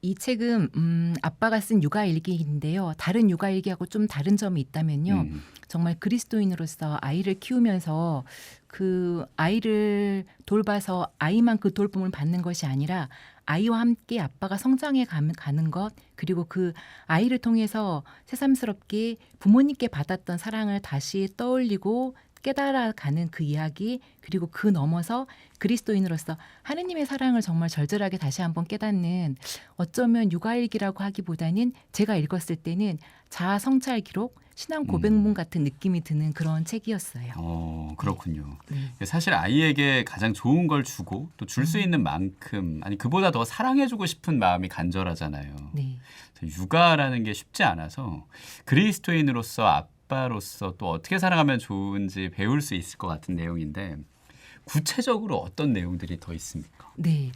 이 책은 아빠가 쓴 육아일기인데요. 다른 육아일기하고 좀 다른 점이 있다면요. 정말 그리스도인으로서 아이를 키우면서 그 아이를 돌봐서 아이만 그 돌봄을 받는 것이 아니라 아이와 함께 아빠가 성장해 가는 것 그리고 그 아이를 통해서 새삼스럽게 부모님께 받았던 사랑을 다시 떠올리고 깨달아가는 그 이야기 그리고 그 넘어서 그리스도인으로서 하느님의 사랑을 정말 절절하게 다시 한번 깨닫는 어쩌면 육아일기라고 하기보다는 제가 읽었을 때는 자아 성찰 기록 신앙 고백문 같은 느낌이 드는 그런 책이었어요. 그렇군요. 네. 사실 아이에게 가장 좋은 걸 주고 또 줄 수 있는 만큼 아니 그보다 더 사랑해주고 싶은 마음이 간절하잖아요. 네. 육아라는 게 쉽지 않아서 그리스도인으로서 아빠로서 또 어떻게 살아가면 좋은지 배울 수 있을 것 같은 내용인데 구체적으로 어떤 내용들이 더 있습니까? 네.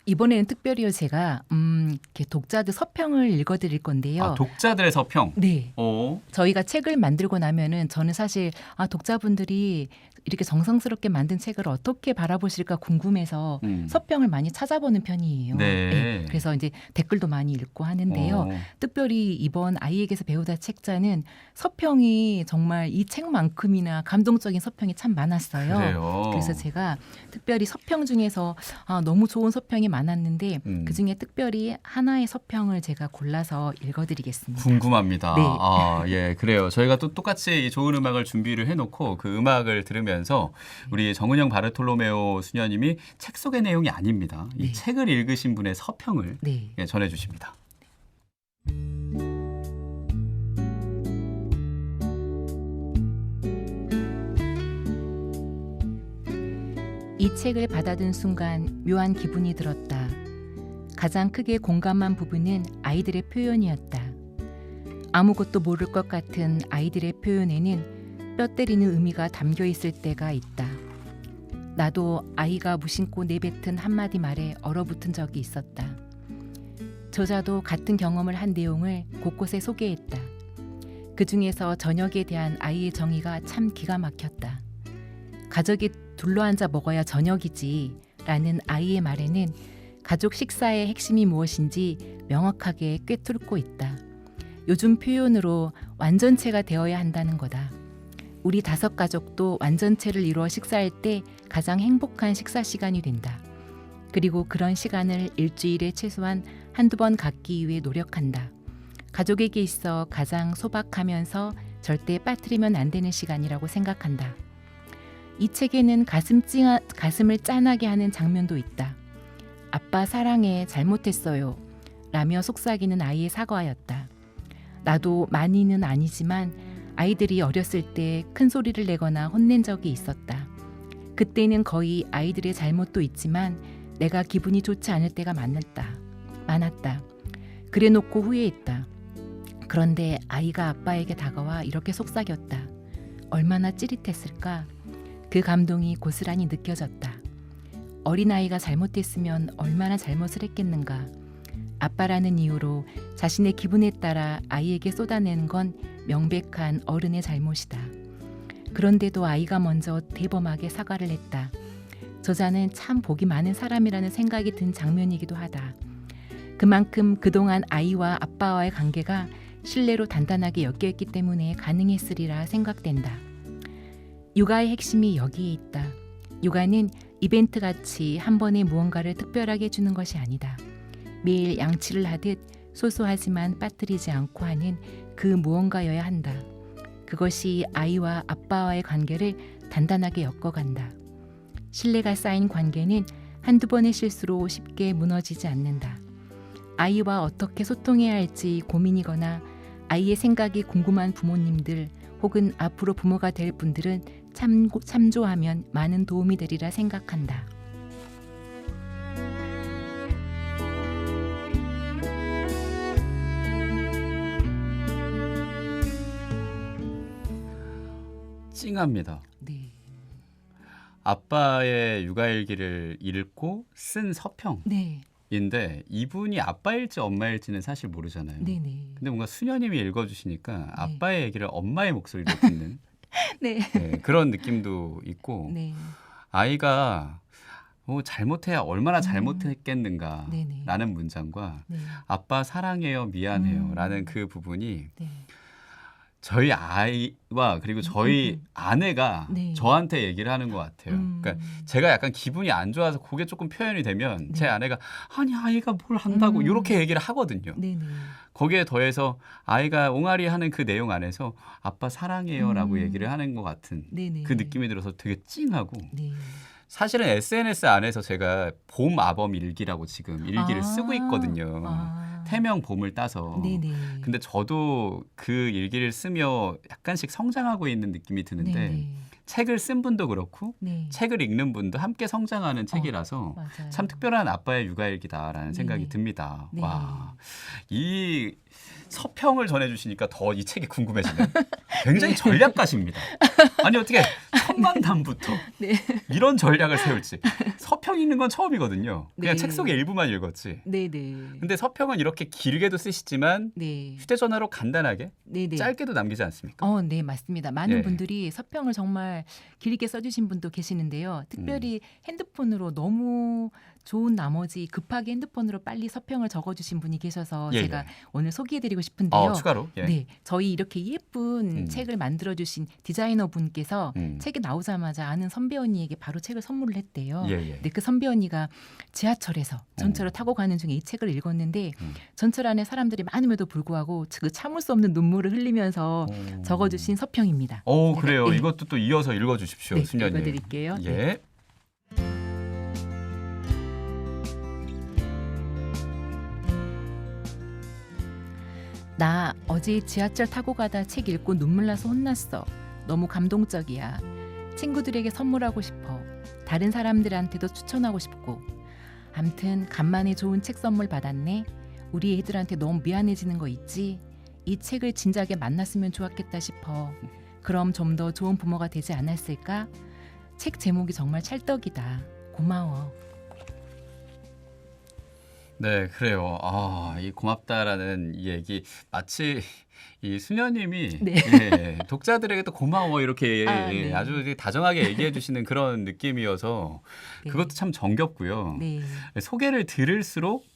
이번에는 특별히요 제가 이렇게 독자들 서평을 읽어드릴 건데요. 독자들의 서평. 네. 오. 저희가 책을 만들고 나면은 저는 사실 독자분들이 이렇게 정성스럽게 만든 책을 어떻게 바라보실까 궁금해서 서평을 많이 찾아보는 편이에요. 네. 그래서 이제 댓글도 많이 읽고 하는데요. 특별히 이번 아이에게서 배우다 책자는 서평이 정말 이 책만큼이나 감동적인 서평이 참 많았어요. 그래요. 그래서 제가 특별히 서평 중에서 너무 좋은 서평이 많았는데 그중에 특별히 하나의 서평을 제가 골라서 읽어드리겠습니다. 궁금합니다. 네. 예, 그래요. 저희가 또 똑같이 이 좋은 음악을 준비를 해놓고 그 음악을 들으면서 우리 정은영 바르톨로메오 수녀님이 책 속의 내용이 아닙니다. 이 네. 책을 읽으신 분의 서평을 네. 전해주십니다. 이 책을 받아든 순간 묘한 기분이 들었다. 가장 크게 공감한 부분은 아이들의 표현이었다. 아무것도 모를 것 같은 아이들의 표현에는 뼈 때리는 의미가 담겨 있을 때가 있다. 나도 아이가 무심코 내뱉은 한마디 말에 얼어붙은 적이 있었다. 저자도 같은 경험을 한 내용을 곳곳에 소개했다. 그 중에서 저녁에 대한 아이의 정의가 참 기가 막혔다. 가족이 둘러앉아 먹어야 저녁이지 라는 아이의 말에는 가족 식사의 핵심이 무엇인지 명확하게 꿰뚫고 있다. 요즘 표현으로 완전체가 되어야 한다는 거다. 우리 5가족도 완전체를 이루어 식사할 때 가장 행복한 식사 시간이 된다. 그리고 그런 시간을 일주일에 최소한 한두 번 갖기 위해 노력한다. 가족에게 있어 가장 소박하면서 절대 빠뜨리면 안 되는 시간이라고 생각한다. 이 책에는 가슴을 짠하게 하는 장면도 있다. 아빠 사랑해, 잘못했어요 라며 속삭이는 아이의 사과였다. 나도 많이는 아니지만 아이들이 어렸을 때 큰 소리를 내거나 혼낸 적이 있었다. 그때는 거의 아이들의 잘못도 있지만 내가 기분이 좋지 않을 때가 많았다. 그래놓고 후회했다. 그런데 아이가 아빠에게 다가와 이렇게 속삭였다. 얼마나 찌릿했을까? 그 감동이 고스란히 느껴졌다. 어린아이가 잘못했으면 얼마나 잘못을 했겠는가. 아빠라는 이유로 자신의 기분에 따라 아이에게 쏟아내는 건 명백한 어른의 잘못이다. 그런데도 아이가 먼저 대범하게 사과를 했다. 저자는 참 복이 많은 사람이라는 생각이 든 장면이기도 하다. 그만큼 그동안 아이와 아빠와의 관계가 신뢰로 단단하게 엮여있기 때문에 가능했으리라 생각된다. 육아의 핵심이 여기에 있다. 육아는 이벤트같이 한 번에 무언가를 특별하게 해주는 것이 아니다. 매일 양치를 하듯 소소하지만 빠뜨리지 않고 하는 그 무언가여야 한다. 그것이 아이와 아빠와의 관계를 단단하게 엮어간다. 신뢰가 쌓인 관계는 한두 번의 실수로 쉽게 무너지지 않는다. 아이와 어떻게 소통해야 할지 고민이거나 아이의 생각이 궁금한 부모님들 혹은 앞으로 부모가 될 분들은 참조하면 많은 도움이 되리라 생각한다. 찡합니다. 네. 아빠의 육아일기를 읽고 쓴 서평인데 네. 이분이 아빠일지 엄마일지는 사실 모르잖아요. 네네. 근데 뭔가 수녀님이 읽어주시니까 아빠의 얘기를 엄마의 목소리로 듣는 네. 네, 그런 느낌도 있고 네. 아이가 잘못해야 얼마나 잘못했겠는가 네네. 라는 문장과 네. 아빠 사랑해요 미안해요 라는 그 부분이 네. 저희 아이와 그리고 저희 아내가 네. 저한테 얘기를 하는 것 같아요. 그러니까 제가 약간 기분이 안 좋아서 그게 조금 표현이 되면 네. 제 아내가 아니 아이가 뭘 한다고 이렇게 얘기를 하거든요. 네네. 거기에 더해서 아이가 옹알이 하는 그 내용 안에서 아빠 사랑해요라고 얘기를 하는 것 같은 네네. 그 느낌이 들어서 되게 찡하고 네. 사실은 SNS 안에서 제가 봄 아범 일기라고 지금 일기를 쓰고 있거든요. 태명 봄을 따서. 네네. 근데 저도 그 일기를 쓰며 약간씩 성장하고 있는 느낌이 드는데 네네. 책을 쓴 분도 그렇고 네. 책을 읽는 분도 함께 성장하는 책이라서 맞아요. 참 특별한 아빠의 육아일기다라는 생각이 네네. 듭니다. 네. 와, 이 서평을 전해주시니까 더 이 책이 궁금해지네요. 굉장히 전략가십니다. 아니 어떻게 첫만담부터 네. 이런 전략을 세울지. 서평 읽는 건 처음이거든요. 그냥 네. 책 속의 일부만 읽었지. 네네. 근데 서평은 이렇게 길게도 쓰시지만 네. 휴대전화로 간단하게 네네. 짧게도 남기지 않습니까? 네, 맞습니다. 많은 예. 분들이 서평을 정말 길게 써주신 분도 계시는데요. 특별히 핸드폰으로 너무 좋은 나머지 급하게 핸드폰으로 빨리 서평을 적어주신 분이 계셔서 예, 제가 예. 오늘 소개해드리고 싶은데요. 추가로? 예. 네, 저희 이렇게 예쁜 음. 책을 만들어주신 디자이너 분께서 책이 나오자마자 아는 선배 언니에게 바로 책을 선물을 했대요. 예, 예. 근데 그 선배 언니가 지하철에서 전철을 타고 가는 중에 이 책을 읽었는데 전철 안에 사람들이 많음에도 불구하고 그 참을 수 없는 눈물을 흘리면서 적어주신 서평입니다. 제가, 그래요. 예. 이것도 또 이어서 읽어주십시오, 네, 순녀님. 읽어드릴게요. 예. 네. 나 어제 지하철 타고 가다 책 읽고 눈물 나서 혼났어. 너무 감동적이야. 친구들에게 선물하고 싶어. 다른 사람들한테도 추천하고 싶고. 암튼 간만에 좋은 책 선물 받았네. 우리 애들한테 너무 미안해지는 거 있지? 이 책을 진작에 만났으면 좋았겠다 싶어. 그럼 좀 더 좋은 부모가 되지 않았을까? 책 제목이 정말 찰떡이다. 고마워. 네, 그래요. 이 고맙다라는 이 얘기 마치 이 수녀님이 네. 예, 독자들에게도 고마워 이렇게 네. 아주 이제 다정하게 얘기해 주시는 그런 느낌이어서 네. 그것도 참 정겹고요. 네. 소개를 들을수록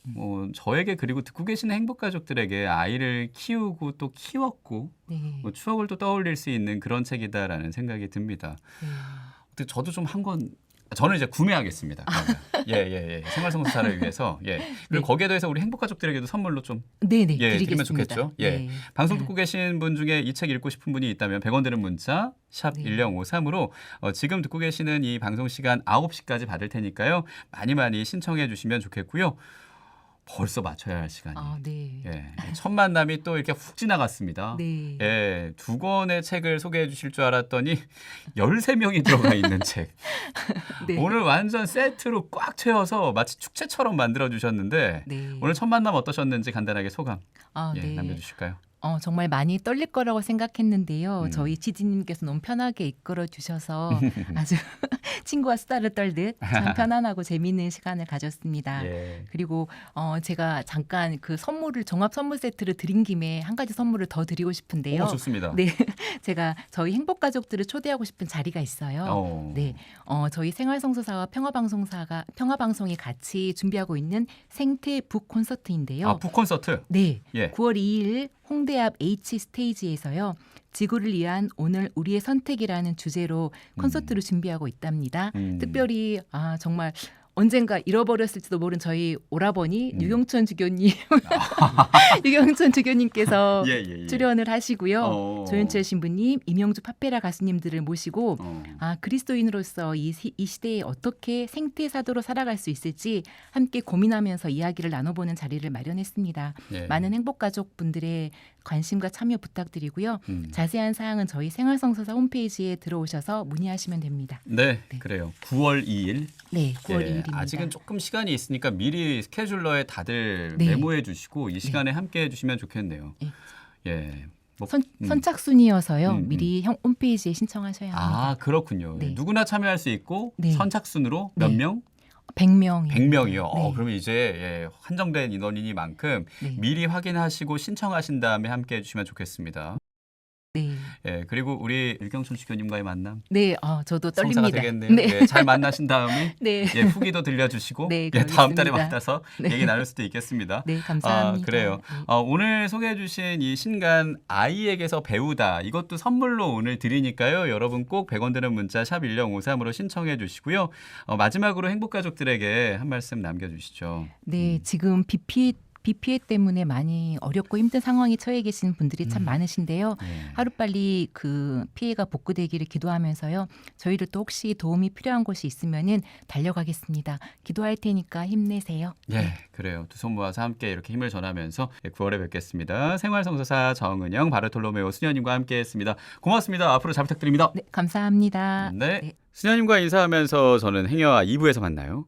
저에게 그리고 듣고 계시는 행복가족들에게 아이를 키우고 또 키웠고 네. 추억을 또 떠올릴 수 있는 그런 책이다라는 생각이 듭니다. 네. 근데 저도 좀 한 권 저는 이제 구매하겠습니다. 예. 생활성사를 위해서 그리고 네. 거기에 대해서 우리 행복가족들에게도 선물로 좀 네네. 드리면 드리겠습니다. 좋겠죠. 네. 방송 듣고 계신 분 중에 이 책 읽고 싶은 분이 있다면 100원 드는 문자 샵 네. 1053으로 지금 듣고 계시는 이 방송 시간 9시까지 받을 테니까요. 많이 신청해 주시면 좋겠고요. 벌써 맞춰야 할 시간이. 네. 첫 만남이 또 이렇게 훅 지나갔습니다. 네. 2권의 책을 소개해 주실 줄 알았더니 13명이 들어가 있는 책. 네. 오늘 완전 세트로 꽉 채워서 마치 축제처럼 만들어 주셨는데 네. 오늘 첫 만남 어떠셨는지 간단하게 소감 네. 남겨주실까요? 정말 많이 떨릴 거라고 생각했는데요. 음. 저희 지지님께서 너무 편하게 이끌어 주셔서 아주 친구와 수다를 떨듯 참 편안하고 재미있는 시간을 가졌습니다. 예. 그리고 제가 잠깐 그 선물을 종합 선물 세트를 드린 김에 한 가지 선물을 더 드리고 싶은데요. 좋습니다. 네, 제가 저희 행복가족들을 초대하고 싶은 자리가 있어요. 네, 저희 생활성서사와 평화방송이 같이 준비하고 있는 생태 북 콘서트인데요. 북 콘서트. 네, 예. 9월 2일 홍대 앞 H 스테이지에서요. 지구를 위한 오늘 우리의 선택이라는 주제로 콘서트를 준비하고 있답니다. 특별히 정말 언젠가 잃어버렸을지도 모른 저희 오라버니 유경천 주교님, 유경천 주교님께서 출연을 하시고요. 조현철 신부님, 임영주 파페라 가수님들을 모시고 그리스도인으로서 이 시대에 어떻게 생태사도로 살아갈 수 있을지 함께 고민하면서 이야기를 나눠보는 자리를 마련했습니다. 많은 행복가족분들의 관심과 참여 부탁드리고요. 자세한 사항은 저희 생활성서사 홈페이지에 들어오셔서 문의하시면 됩니다. 네, 그래요. 9월 2일. 네, 9월 2일입니다. 아직은 조금 시간이 있으니까 미리 스케줄러에 다들 네. 메모해 주시고 이 시간에 함께 해주시면 좋겠네요. 예. 선착순이어서요. 미리 홈페이지에 신청하셔야 합니다. 그렇군요. 네. 누구나 참여할 수 있고 네. 선착순으로 몇 네. 명? 100명이요. 100명이요. 네. 그러면 이제 한정된 인원이니만큼 네. 미리 확인하시고 신청하신 다음에 함께 해주시면 좋겠습니다. 네. 그리고 우리 유경천 주교님과의 만남 네, 저도 성사가 떨립니다. 되겠네요. 네. 잘 만나신 다음에 네. 후기도 들려주시고 네, 다음 달에 그러겠습니다. 만나서 네. 얘기 나눌 수도 있겠습니다. 네, 감사합니다. 그래요. 네. 오늘 소개해주신 이 신간 아이에게서 배우다 이것도 선물로 오늘 드리니까요. 여러분 꼭 100원 드는 문자 샵 1053으로 신청해 주시고요. 마지막으로 행복가족들에게 한 말씀 남겨주시죠. 네, 지금 비 피해 때문에 많이 어렵고 힘든 상황에 처해 계신 분들이 참 많으신데요. 하루빨리 그 피해가 복구되기를 기도하면서요. 저희를 또 혹시 도움이 필요한 곳이 있으면은 달려가겠습니다. 기도할 테니까 힘내세요. 그래요. 두 손 모아서 함께 이렇게 힘을 전하면서 9월에 뵙겠습니다. 생활성서사 정은영, 바르톨로메오 수녀님과 함께했습니다. 고맙습니다. 앞으로 잘 부탁드립니다. 네, 감사합니다. 수녀님과 인사하면서 저는 행여와 2부에서 만나요.